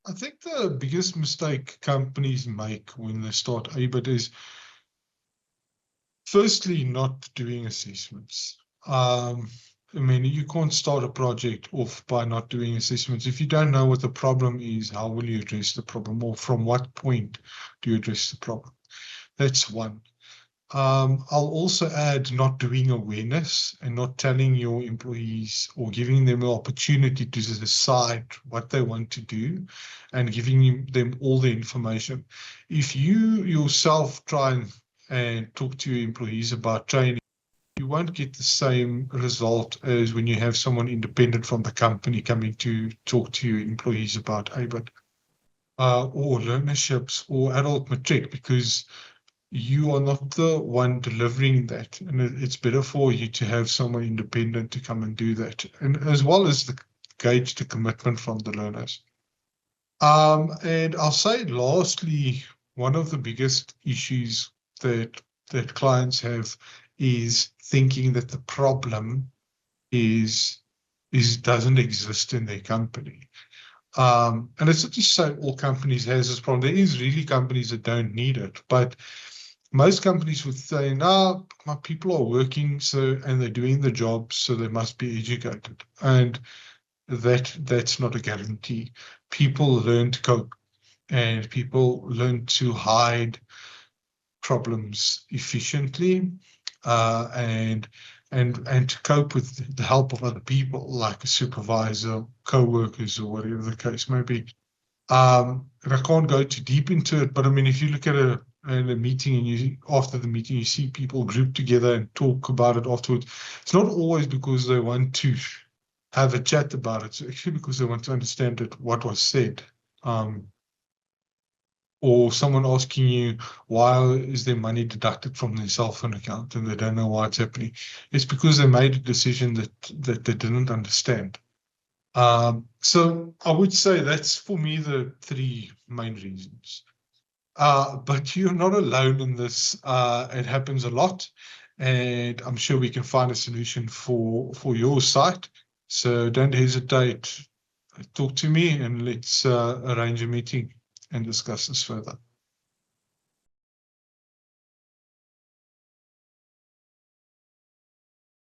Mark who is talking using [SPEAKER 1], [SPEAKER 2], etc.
[SPEAKER 1] I think the biggest mistake companies make when they start ABIT is firstly not doing assessments. I mean, you can't start a project off by not doing assessments. If you don't know what the problem is, how will you address the problem, or from what point do you address the problem? That's one. I'll also add not doing awareness and not telling your employees or giving them the opportunity to decide what they want to do and giving them all the information. If you yourself try and talk to your employees about training, you won't get the same result as when you have someone independent from the company coming to talk to your employees about ABIT or learnerships or adult matric, because you are not the one delivering that, and it's better for you to have someone independent to come and do that, and as well as gauge the commitment from the learners. And I'll say lastly, one of the biggest issues that clients have is thinking that the problem doesn't exist in their company. And it's not to say all companies has this problem. There is really companies that don't need it, but most companies would say, no, my people are working and they're doing the job, so they must be educated. And that's not a guarantee. People learn to cope, and people learn to hide problems efficiently, and to cope with the help of other people, like a supervisor, co-workers, or whatever the case may be. And I can't go too deep into it, but I mean, if you look at a meeting and after the meeting, you see people grouped together and talk about it afterwards, it's not always because they want to have a chat about it. It's actually because they want to understand what was said. Or someone asking you, why is their money deducted from their cell phone account and they don't know why it's happening? It's because they made a decision that they didn't understand. So I would say that's, for me, the three main reasons. But you're not alone in this. It happens a lot, and I'm sure we can find a solution for your site. So don't hesitate. Talk to me, and let's arrange a meeting and discuss this further.